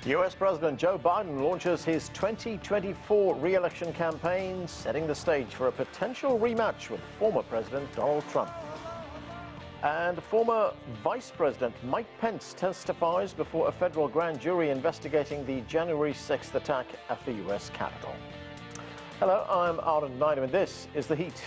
U.S. President Joe Biden launches his 2024 re-election campaign, setting the stage for a potential rematch with former President Donald Trump. And former Vice President Mike Pence testifies before a federal grand jury investigating the January 6th attack at the U.S. Capitol. Hello, I'm Arden Naidoo, and this is The Heat.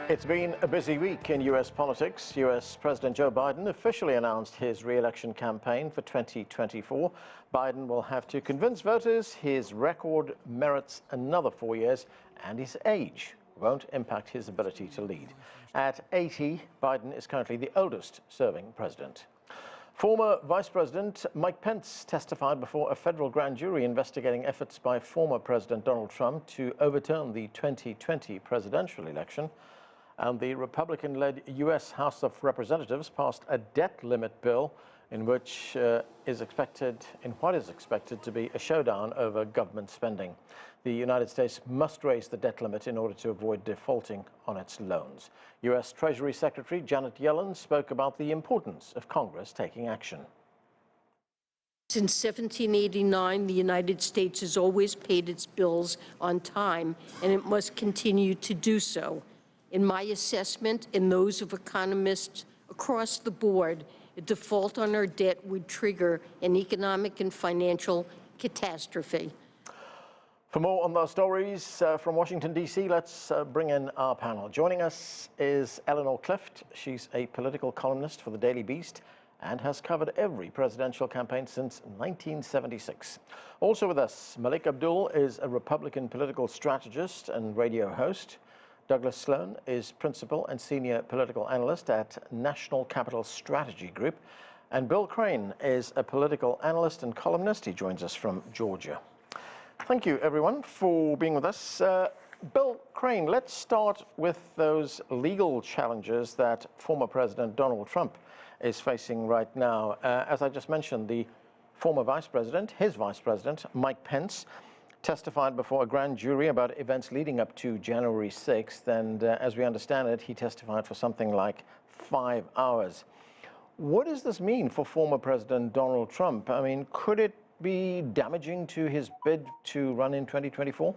It's been a busy week in U.S. politics. U.S. President Joe Biden officially announced his re-election campaign for 2024. Biden will have to convince voters his record merits another 4 years, and his age won't impact his ability to lead. At 80, Biden is currently the oldest serving president. Former Vice President Mike Pence testified before a federal grand jury investigating efforts by former President Donald Trump to overturn the 2020 presidential election. And the Republican-led U.S. House of Representatives passed a debt limit bill in which is expected to be a showdown over government spending. The United States must raise the debt limit in order to avoid defaulting on its loans. U.S. Treasury Secretary Janet Yellen spoke about the importance of Congress taking action. Since 1789, the United States has always paid its bills on time, and it must continue to do so. In my assessment and those of economists across the board, a default on our debt would trigger an economic and financial catastrophe. For more on those stories from Washington, D.C., let's bring in our panel. Joining us is Eleanor Clift. She's a political columnist for the Daily Beast and has covered every presidential campaign since 1976. Also with us, Malik Abdul is a Republican political strategist and radio host. Douglas Sloan is principal and senior political analyst at National Capital Strategy Group. And Bill Crane is a political analyst and columnist. He joins us from Georgia. Thank you, everyone, for being with us. Bill Crane, let's start with those legal challenges that former President Donald Trump is facing right now. As I just mentioned, the former vice president, his vice president, Mike Pence, testified before a grand jury about events leading up to January 6th, and as we understand it, he testified for something like 5 hours. What does this mean for former President Donald Trump? I mean, could it be damaging to his bid to run in 2024?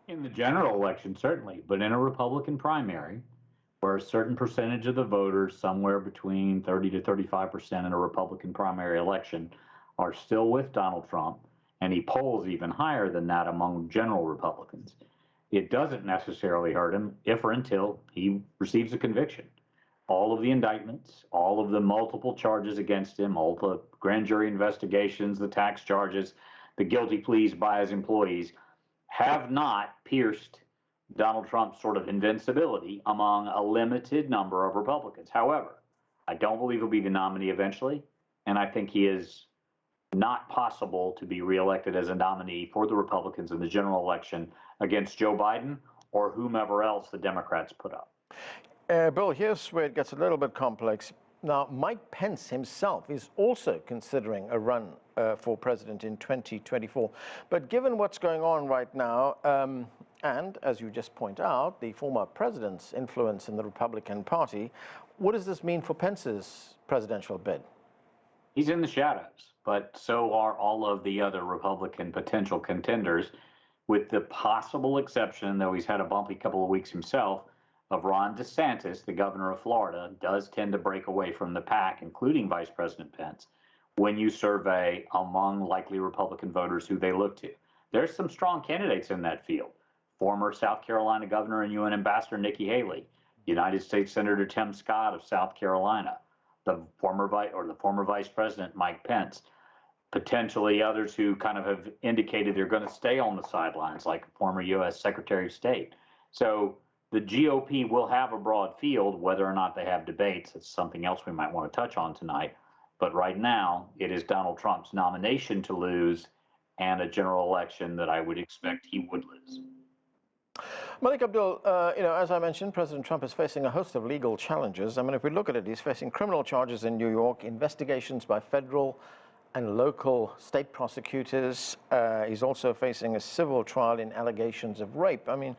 In the general election, certainly, but in a Republican primary, where a certain percentage of the voters, somewhere between 30 to 35% in a Republican primary election, are still with Donald Trump, and he polls even higher than that among general Republicans, it doesn't necessarily hurt him if or until he receives a conviction. All of the indictments, all of the multiple charges against him, all the grand jury investigations, the tax charges, the guilty pleas by his employees have not pierced Donald Trump's sort of invincibility among a limited number of Republicans. However, I don't believe he'll be the nominee eventually, and I think he is not possible to be reelected as a nominee for the Republicans in the general election against Joe Biden or whomever else the Democrats put up. Bill, here's where it gets a little bit complex. Now, Mike Pence himself is also considering a run for president in 2024. But given what's going on right now, and as you just point out, the former president's influence in the Republican Party, what does this mean for Pence's presidential bid? He's in the shadows, but so are all of the other Republican potential contenders, with the possible exception, though he's had a bumpy couple of weeks himself, of Ron DeSantis, the governor of Florida, does tend to break away from the pack, including Vice President Pence, when you survey among likely Republican voters who they look to. There's some strong candidates in that field. Former South Carolina Governor and UN Ambassador Nikki Haley, United States Senator Tim Scott of South Carolina, the former Vice President Mike Pence, potentially others who kind of have indicated they're going to stay on the sidelines, like former U.S. Secretary of State. So the GOP will have a broad field. Whether or not they have debates, it's something else we might want to touch on tonight. But right now, it is Donald Trump's nomination to lose and a general election that I would expect he would lose. Malik Abdul, as I mentioned, President Trump is facing a host of legal challenges. I mean, if we look at it, he's facing criminal charges in New York, investigations by federal and local state prosecutors. He's also facing a civil trial in allegations of rape. I mean,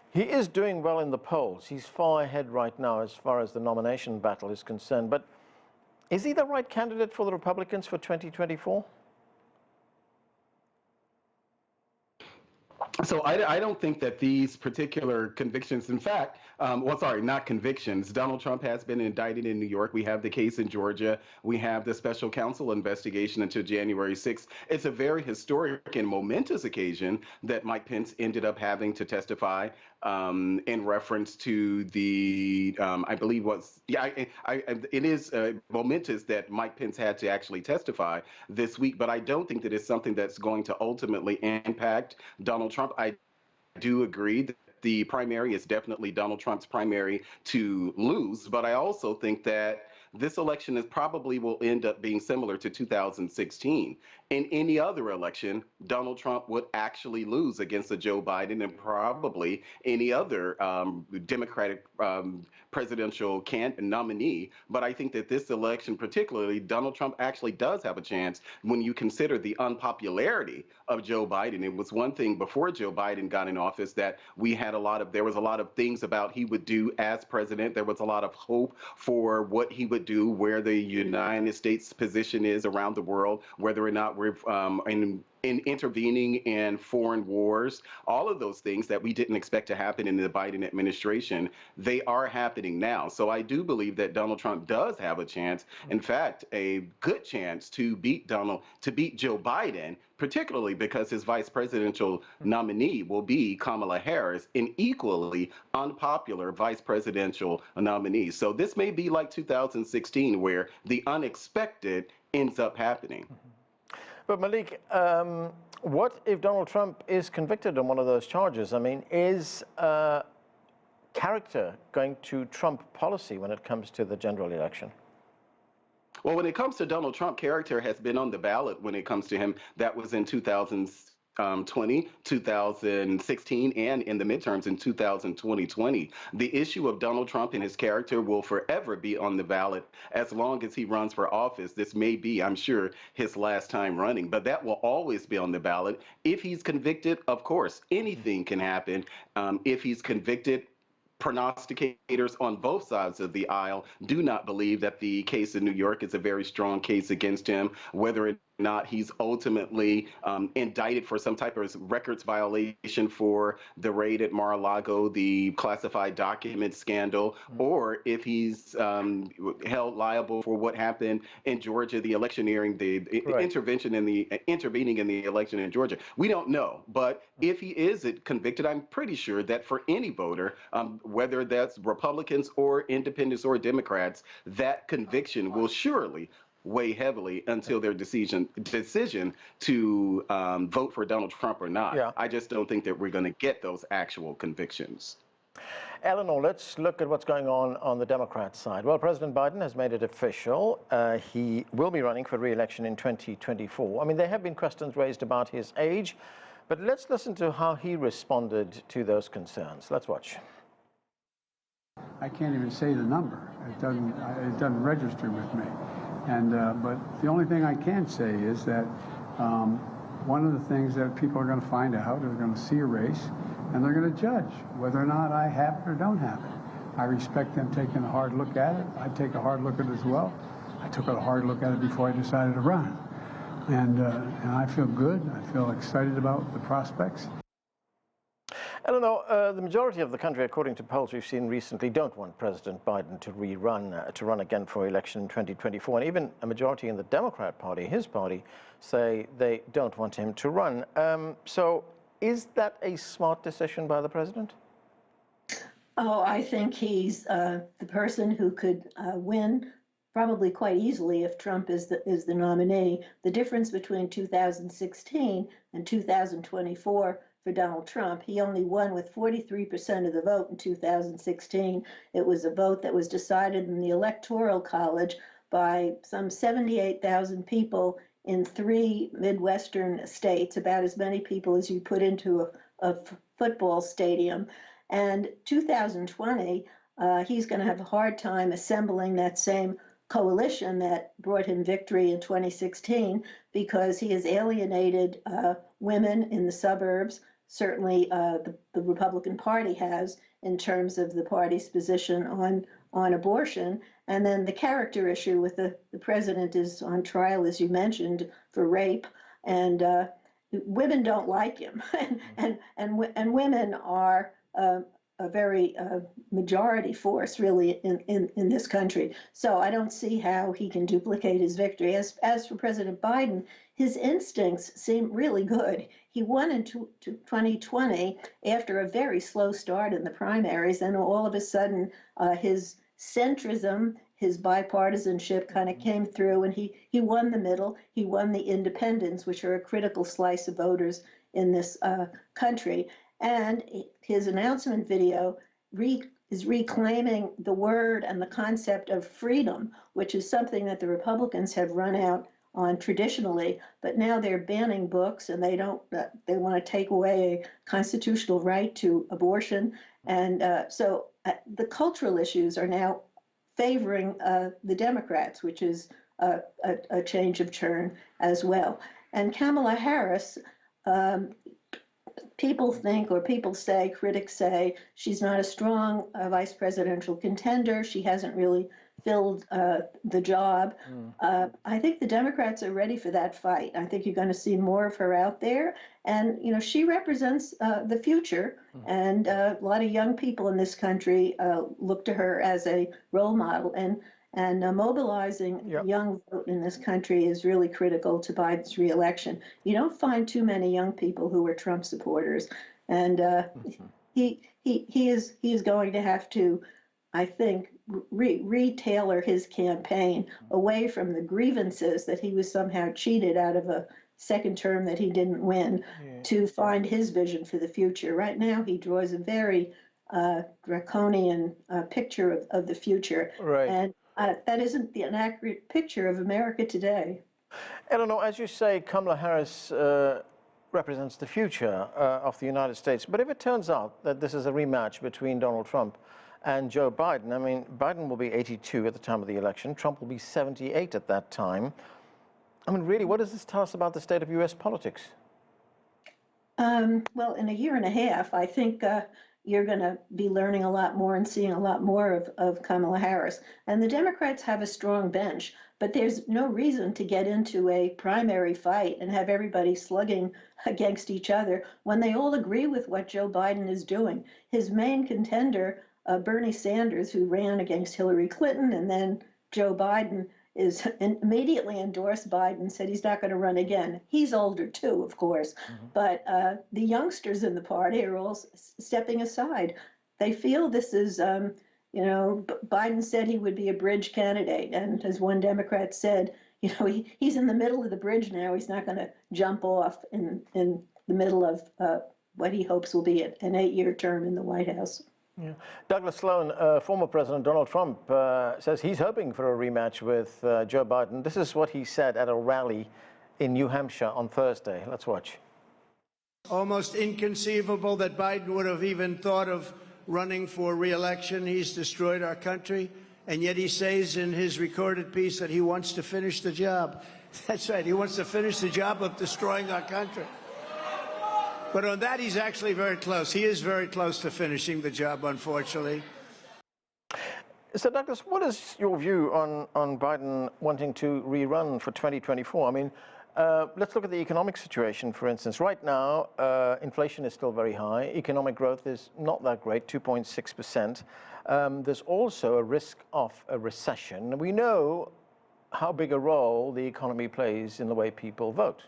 he is doing well in the polls. He's far ahead right now as far as the nomination battle is concerned. But is he the right candidate for the Republicans for 2024? So I don't think that these particular convictions, in fact, not convictions. Donald Trump has been indicted in New York. We have the case in Georgia. We have the special counsel investigation until January 6th. It's a very historic and momentous occasion that Mike Pence ended up having to testify in reference to the, I believe it is momentous that Mike Pence had to actually testify this week, but I don't think that it's something that's going to ultimately impact Donald Trump. I do agree that the primary is definitely Donald Trump's primary to lose, but I also think that this election probably will end up being similar to 2016. In any other election, Donald Trump would actually lose against a Joe Biden and probably any other Democratic presidential nominee. But I think that this election, particularly, Donald Trump actually does have a chance when you consider the unpopularity of Joe Biden. It was one thing before Joe Biden got in office that there was a lot of things about he would do as president. There was a lot of hope for what he would do, where the United States position is around the world, whether or not we're in intervening in foreign wars, all of those things that we didn't expect to happen in the Biden administration, they are happening now. So I do believe that Donald Trump does have a chance, in fact, a good chance to beat Joe Biden, particularly because his vice presidential nominee will be Kamala Harris, an equally unpopular vice presidential nominee. So this may be like 2016, where the unexpected ends up happening. But Malik, what if Donald Trump is convicted on one of those charges? I mean, is character going to trump policy when it comes to the general election? Well, when it comes to Donald Trump, character has been on the ballot when it comes to him. That was in 2020, 2016, and in the midterms in 2020. The issue of Donald Trump and his character will forever be on the ballot as long as he runs for office. This may be, I'm sure, his last time running, but that will always be on the ballot. If he's convicted, of course, anything can happen. If he's convicted, prognosticators on both sides of the aisle do not believe that the case in New York is a very strong case against him, whether or not he's ultimately indicted for some type of records violation for the raid at Mar-a-Lago, the classified document scandal, or if he's held liable for what happened in Georgia, the electioneering, intervening in the election in Georgia. We don't know, but if he is convicted, I'm pretty sure that for any voter, whether that's Republicans or independents or Democrats, that conviction will surely weigh heavily until their decision to vote for Donald Trump or not. Yeah. I just don't think that we're going to get those actual convictions. Eleanor, let's look at what's going on the Democrat side. Well, President Biden has made it official. He will be running for re-election in 2024. I mean, there have been questions raised about his age, but let's listen to how he responded to those concerns. Let's watch. I can't even say the number. It doesn't register with me. And but the only thing I can say is that one of the things that people are going to find out, they're going to see a race, and they're going to judge whether or not I have it or don't have it. I respect them taking a hard look at it. I take a hard look at it as well. I took a hard look at it before I decided to run. And I feel good. I feel excited about the prospects. Eleanor, the majority of the country, according to polls we've seen recently, don't want President Biden to run again for election in 2024. And even a majority in the Democrat Party, his party, say they don't want him to run. So is that a smart decision by the president? Oh, I think he's the person who could win probably quite easily if Trump is the nominee. The difference between 2016 and 2024 for Donald Trump, he only won with 43% of the vote in 2016. It was a vote that was decided in the Electoral College by some 78,000 people in 3 Midwestern states, about as many people as you put into a football stadium. And 2020, he's going to have a hard time assembling that same coalition that brought him victory in 2016 because he has alienated women in the suburbs. Certainly, the Republican Party has in terms of the party's position on abortion. And then the character issue with the president is on trial, as you mentioned, for rape. And women don't like him. and women are a very majority force, really, in this country. So I don't see how he can duplicate his victory. As for President Biden, his instincts seem really good. He won in 2020 after a very slow start in the primaries, and all of a sudden his centrism, his bipartisanship kind of came through, and he won the middle. He won the independents, which are a critical slice of voters in this country. And his announcement video is reclaiming the word and the concept of freedom, which is something that the Republicans have run out on traditionally, but now they're banning books, and they want to take away a constitutional right to abortion. And so the cultural issues are now favoring the Democrats, which is a change of turn as well. And Kamala Harris, people think, or people say, critics say, she's not a strong vice presidential contender. She hasn't really filled the job. I think the Democrats are ready for that fight. I think you're going to see more of her out there. And, you know, she represents the future. And a lot of young people in this country look to her as a role model. And mobilizing the young vote in this country is really critical to Biden's reelection. You don't find too many young people who are Trump supporters. And he is going to have to, I think, re-tailor his campaign away from the grievances that he was somehow cheated out of a second term that he didn't win to find his vision for the future. Right now, he draws a very draconian picture of the future. Right. And that isn't an accurate picture of America today. Eleanor, as you say, Kamala Harris represents the future of the United States. But if it turns out that this is a rematch between Donald Trump and Joe Biden, I mean, Biden will be 82 at the time of the election. Trump will be 78 at that time. I mean, really, what does this tell us about the state of U.S. politics? Well, in a year and a half, I think you're going to be learning a lot more and seeing a lot more of Kamala Harris. And the Democrats have a strong bench, but there's no reason to get into a primary fight and have everybody slugging against each other when they all agree with what Joe Biden is doing. His main contender, Bernie Sanders, who ran against Hillary Clinton, and then Joe Biden is immediately endorsed Biden, said he's not going to run again. He's older too, of course, but the youngsters in the party are all stepping aside. They feel this is, you know, Biden said he would be a bridge candidate, and as one Democrat said, you know, he's in the middle of the bridge now. He's not going to jump off in the middle of what he hopes will be an 8-year term in the White House. Yeah. Douglas Sloan, former President Donald Trump, says he's hoping for a rematch with Joe Biden. This is what he said at a rally in New Hampshire on Thursday. Let's watch. Almost inconceivable that Biden would have even thought of running for re-election. He's destroyed our country, and yet he says in his recorded piece that he wants to finish the job. That's right, he wants to finish the job of destroying our country. But on that, he's actually very close. He is very close to finishing the job, unfortunately. So, Douglas, what is your view on Biden wanting to rerun for 2024? I mean, let's look at the economic situation, for instance. Right now, inflation is still very high. Economic growth is not that great, 2.6%. There's also a risk of a recession. We know how big a role the economy plays in the way people vote.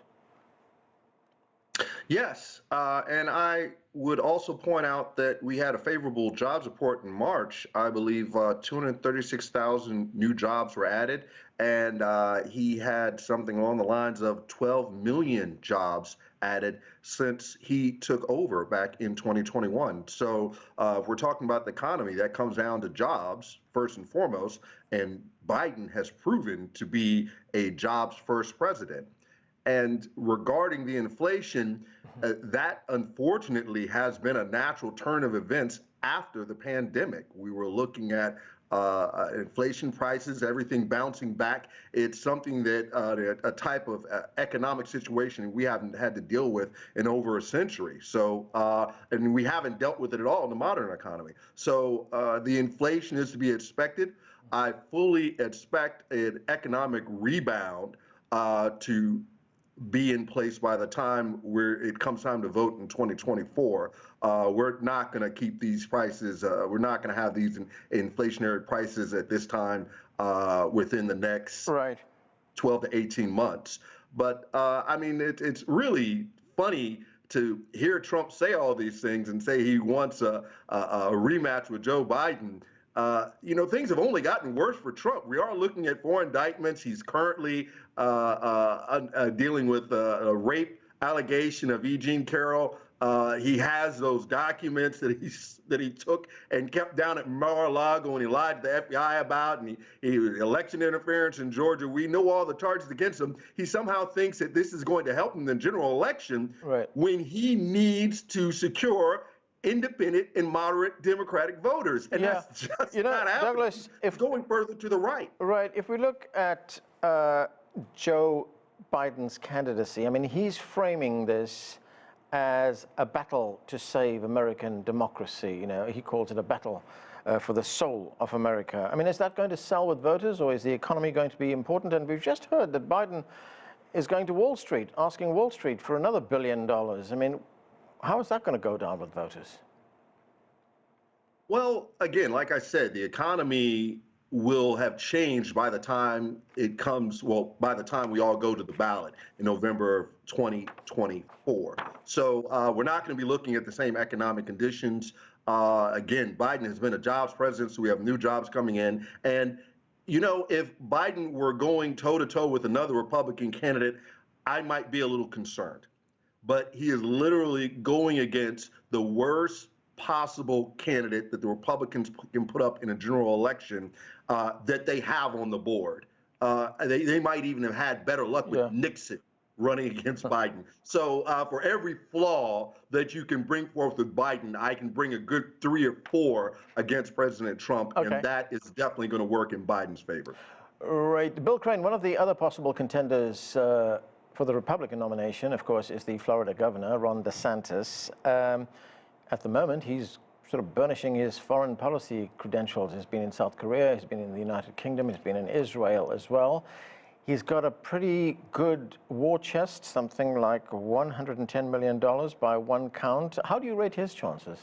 Yes, and I would also point out that we had a favorable jobs report in March. I believe 236,000 new jobs were added, and he had something along the lines of 12 million jobs added since he took over back in 2021. So if we're talking about the economy, that comes down to jobs first and foremost, and Biden has proven to be a jobs-first president. And regarding the inflation, that unfortunately has been a natural turn of events after the pandemic. We were looking at inflation prices, everything bouncing back. It's something that a type of economic situation we haven't had to deal with in over a century. So, and we haven't dealt with it at all in the modern economy. So the inflation is to be expected. I fully expect an economic rebound to be in place by the time it comes time to vote in 2024. We're not going to keep these prices. We're not going to have these inflationary prices at this time within the next 12 to 18 months. But I mean, it's really funny to hear Trump say all these things and say he wants a rematch with Joe Biden. You know, things have only gotten worse for Trump. We are looking at 4 indictments. He's currently dealing with a rape allegation of E. Jean Carroll. He has those documents that he took and kept down at Mar-a-Lago, and he lied to the FBI about, and he election interference in Georgia. We know all the charges against him. He somehow thinks that this is going to help him in the general election when he needs to secure independent and moderate Democratic voters. And that's just not happening. Douglas, it's going further to the right. Right. If we look at Joe Biden's candidacy, I mean, he's framing this as a battle to save American democracy. You know, he calls it a battle for the soul of America. I mean, is that going to sell with voters, or is the economy going to be important? And we've just heard that Biden is going to Wall Street, asking Wall Street for another $1 billion. I mean, how is that going to go down with voters? Well, again, like I said, the economy will have changed by the time it comes, well, by the time we all go to the ballot in November of 2024. So we're not going to be looking at the same economic conditions. Again, Biden has been a jobs president, so we have new jobs coming in. And, you know, if Biden were going toe-to-toe with another Republican candidate, I might be a little concerned. But he is literally going against the worst possible candidate that the Republicans can put up in a general election that they have on the board. They might even have had better luck with Nixon running against Biden. So for every flaw that you can bring forth with Biden, I can bring a good 3 or 4 against President Trump, and that is definitely going to work in Biden's favor. Right. Bill Crane, one of the other possible contenders for the Republican nomination, of course, is the Florida governor, Ron DeSantis. At the moment, he's sort of burnishing his foreign policy credentials. He's been in South Korea, he's been in the United Kingdom, he's been in Israel as well. He's got a pretty good war chest, something like $110 million by one count. How do you rate his chances?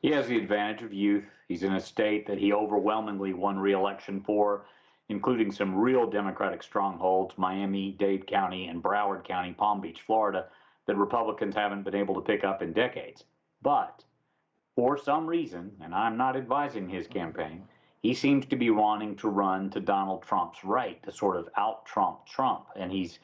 He has the advantage of youth. He's in a state that he overwhelmingly won re-election for, including some real Democratic strongholds, Miami-Dade County and Broward County, Palm Beach, Florida, that Republicans haven't been able to pick up in decades. But for some reason, and I'm not advising his campaign, he seems to be wanting to run to Donald Trump's right, to sort of out-Trump Trump. And he's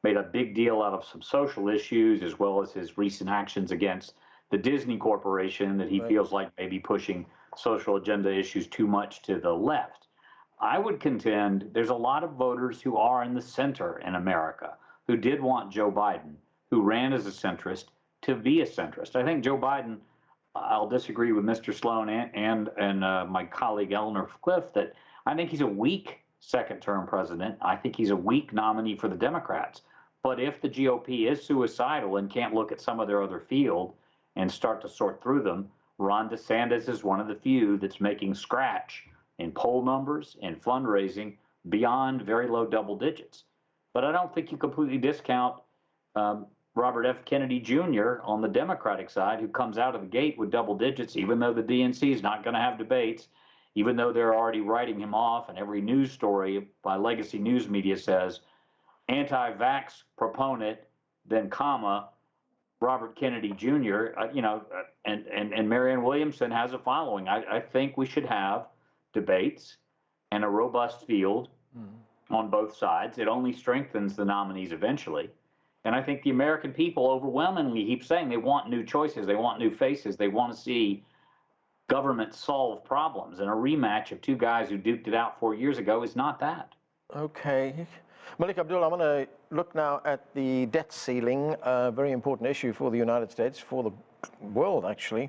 made a big deal out of some social issues, as well as his recent actions against the Disney Corporation, that he feels like may be pushing social agenda issues too much to the left. I would contend there's a lot of voters who are in the center in America who did want Joe Biden, who ran as a centrist, to be a centrist. I think Joe Biden, I'll disagree with Mr. Sloan and my colleague Eleanor Cliff, that I think he's a weak second-term president. I think he's a weak nominee for the Democrats. But if the GOP is suicidal and can't look at some of their other field and start to sort through them, Ron DeSantis is one of the few that's making scratch in poll numbers and fundraising beyond very low double digits. But I don't think you completely discount Robert F. Kennedy Jr. on the Democratic side, who comes out of the gate with double digits, even though the DNC is not going to have debates, even though they're already writing him off, and every news story by legacy news media says anti-vax proponent, then comma, Robert Kennedy Jr., and Marianne Williamson has a following. I think we should have debates and a robust field on both sides. It only strengthens the nominees eventually. And I think the American people overwhelmingly keep saying they want new choices, they want new faces, they want to see government solve problems. And a rematch of two guys who duked it out 4 years ago is not that. Okay. Malik Abdul, I'm going to look now at the debt ceiling, a very important issue for the United States, for the world, actually.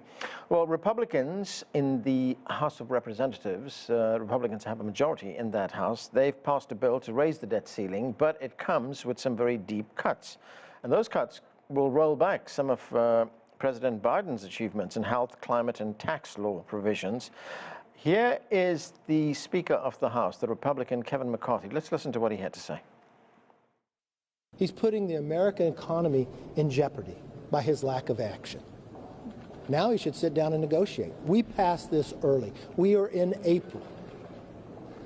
Well, Republicans in the House of Representatives, Republicans have a majority in that House. They've passed a bill to raise the debt ceiling, but it comes with some very deep cuts. And those cuts will roll back some of President Biden's achievements in health, climate, and tax law provisions. Here is the Speaker of the House, the Republican Kevin McCarthy. Let's listen to what he had to say. He's putting the American economy in jeopardy by his lack of action. Now he should sit down and negotiate. We passed this early. We are in April,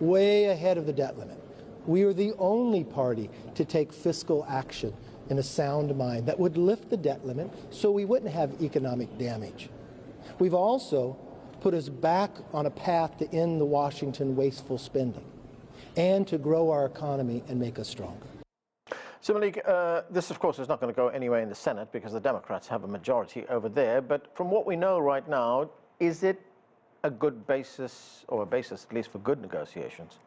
way ahead of the debt limit. We are the only party to take fiscal action in a sound mind that would lift the debt limit so we wouldn't have economic damage. We've also put us back on a path to end the Washington wasteful spending and to grow our economy and make us stronger. So, Malik, this, of course, is not going to go anywhere in the Senate because the Democrats have a majority over there. But from what we know right now, is it a good basis, or a basis at least for good negotiations?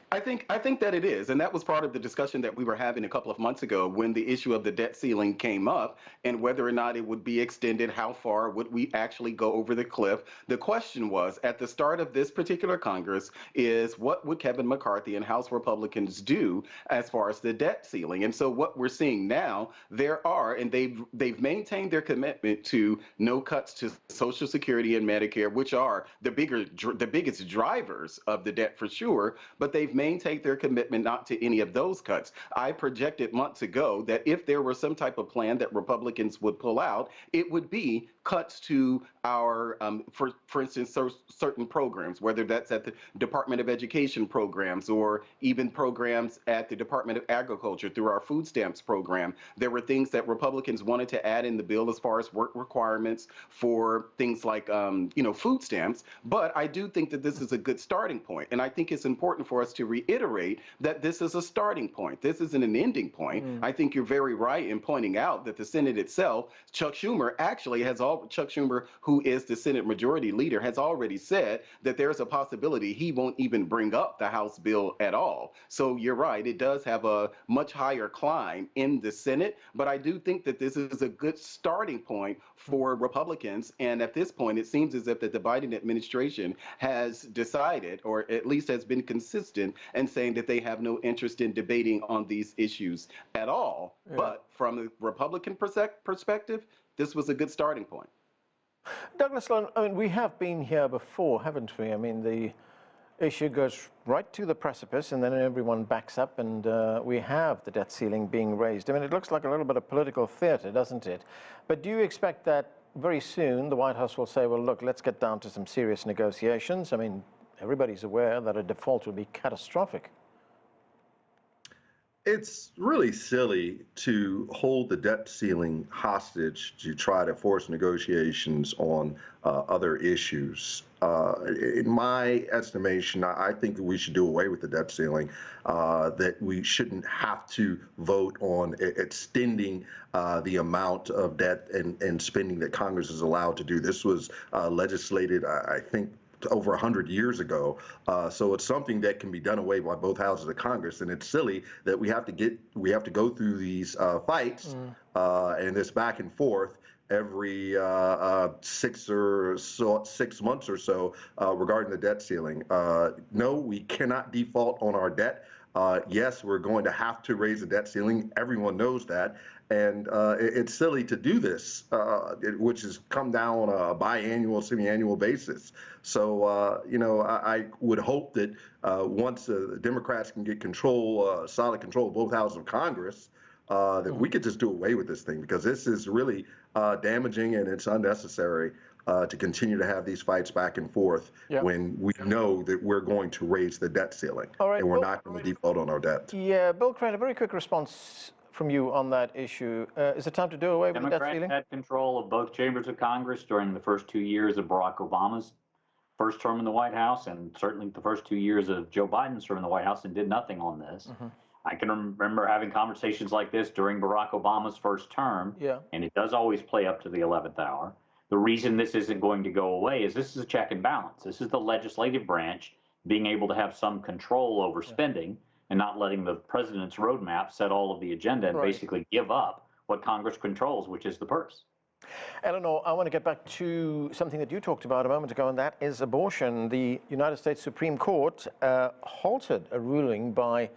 I think that it is, and that was part of the discussion that we were having a couple of months ago when the issue of the debt ceiling came up and whether or not it would be extended, how far would we actually go over the cliff. The question was, at the start of this particular Congress, is what would Kevin McCarthy and House Republicans do as far as the debt ceiling? And so what we're seeing now, and they've maintained their commitment to no cuts to Social Security and Medicare, which are the biggest drivers of the debt for sure, but they've maintain their commitment not to any of those cuts. I projected months ago that if there were some type of plan that Republicans would pull out, it would be cuts to our, for instance, certain programs, whether that's at the Department of Education programs or even programs at the Department of Agriculture through our food stamps program. There were things that Republicans wanted to add in the bill as far as work requirements for things like, food stamps. But I do think that this is a good starting point. And I think it's important for us to reiterate that this is a starting point. This isn't an ending point. I think you're very right in pointing out that the Senate itself, Chuck Schumer, who is the Senate Majority Leader, has already said that there's a possibility he won't even bring up the House bill at all. So you're right, it does have a much higher climb in the Senate, but I do think that this is a good starting point for Republicans. And at this point, it seems as if that the Biden administration has decided, or at least has been consistent, and saying that they have no interest in debating on these issues at all. Yeah. But from a Republican perspective, this was a good starting point. Douglas Sloan, I mean, we have been here before, haven't we? I mean, the issue goes right to the precipice and then everyone backs up and we have the debt ceiling being raised. I mean, it looks like a little bit of political theater, doesn't it? But do you expect that very soon the White House will say, well, look, let's get down to some serious negotiations? I mean, everybody's aware that a default will be catastrophic. It's really silly to hold the debt ceiling hostage to try to force negotiations on other issues. In my estimation, I think that we should do away with the debt ceiling, that we shouldn't have to vote on extending the amount of debt and spending that Congress is allowed to do. This was legislated, I think, over 100 years ago. So it's something that can be done away by both houses of Congress. And it's silly that we have to go through these fights and this back and forth every 6 months or so regarding the debt ceiling. No, we cannot default on our debt. Yes, we're going to have to raise the debt ceiling. Everyone knows that. And it's silly to do this, which has come down on a biannual, semi-annual basis. So, I would hope that once the Democrats can get solid control of both houses of Congress, that we could just do away with this thing, because this is really damaging and it's unnecessary to continue to have these fights back and forth when we know that we're going to raise the debt ceiling and we're not going to default on our debt. Yeah, Bill Crane, a very quick response from you on that issue. Is it time to do away with the debt ceiling? Democrats had control of both chambers of Congress during the first 2 years of Barack Obama's first term in the White House, and certainly the first 2 years of Joe Biden's term in the White House, and did nothing on this. I can remember having conversations like this during Barack Obama's first term, and it does always play up to the 11th hour. The reason this isn't going to go away is this is a check and balance. This is the legislative branch being able to have some control over spending. and not letting the president's roadmap set all of the agenda and basically give up what Congress controls, which is the purse. Eleanor, I want to get back to something that you talked about a moment ago, and that is abortion. The United States Supreme Court halted a ruling by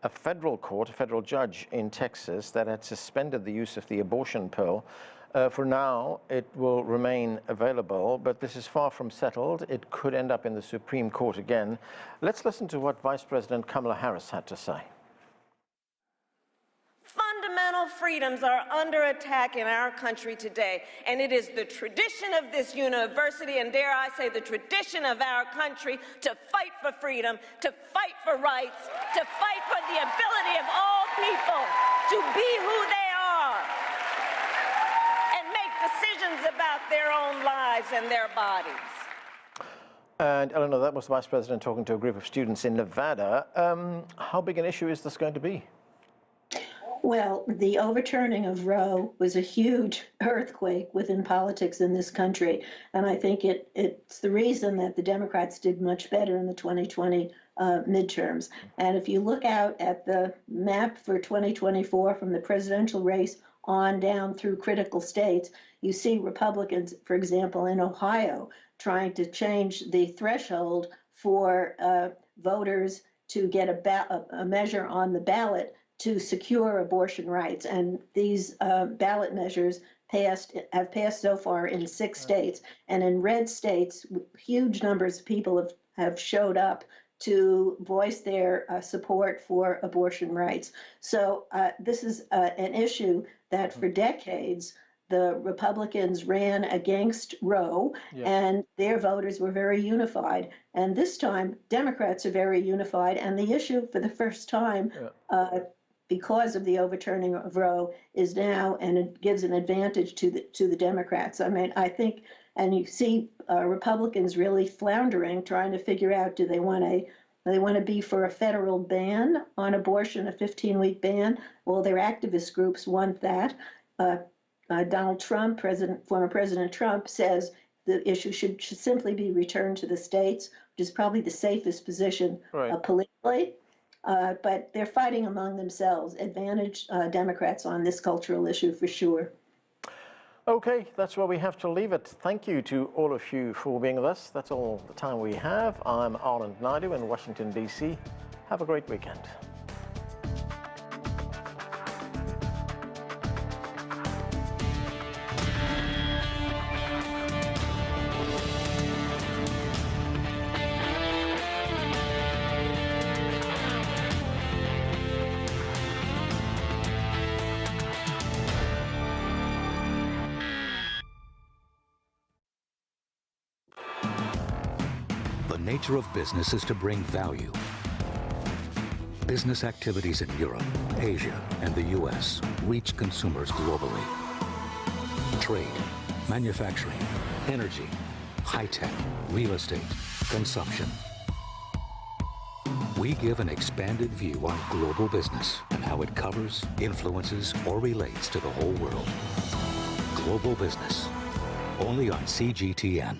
a federal court, a federal judge in Texas, that had suspended the use of the abortion pill. For now, it will remain available, but this is far from settled. It could end up in the Supreme Court again. Let's listen to what Vice President Kamala Harris had to say. Fundamental freedoms are under attack in our country today, and it is the tradition of this university, and dare I say the tradition of our country, to fight for freedom, to fight for rights, to fight for the ability of all people to be who they are and make decisions about their own lives and their bodies. And Eleanor, that was the Vice President talking to a group of students in Nevada. How big an issue is this going to be? Well, the overturning of Roe was a huge earthquake within politics in this country. And I think it's the reason that the Democrats did much better in the 2020 midterms. And if you look out at the map for 2024 from the presidential race on down through critical states, you see Republicans, for example, in Ohio, trying to change the threshold for voters to get a measure on the ballot to secure abortion rights. And these ballot measures have passed so far in 6 states. And in red states, huge numbers of people have showed up to voice their support for abortion rights. So this is an issue that for decades, the Republicans ran against Roe, and their voters were very unified. And this time, Democrats are very unified. And the issue for the first time, because of the overturning of Roe, is now, and it gives an advantage to the Democrats. I mean, I think, and you see Republicans really floundering, trying to figure out, do they want to be for a federal ban on abortion, a 15-week ban? Well, their activist groups want that. Donald Trump, former President Trump, says the issue should simply be returned to the states, which is probably the safest position politically. But they're fighting among themselves. Advantage Democrats on this cultural issue for sure. Okay, that's where we have to leave it. Thank you to all of you for being with us. That's all the time we have. I'm Anand Naidu in Washington, D.C. Have a great weekend. The nature of business is to bring value. Business activities in Europe, Asia, and the U.S. reach consumers globally. Trade, manufacturing, energy, high-tech, real estate, consumption. We give an expanded view on global business and how it covers, influences, or relates to the whole world. Global business, only on CGTN.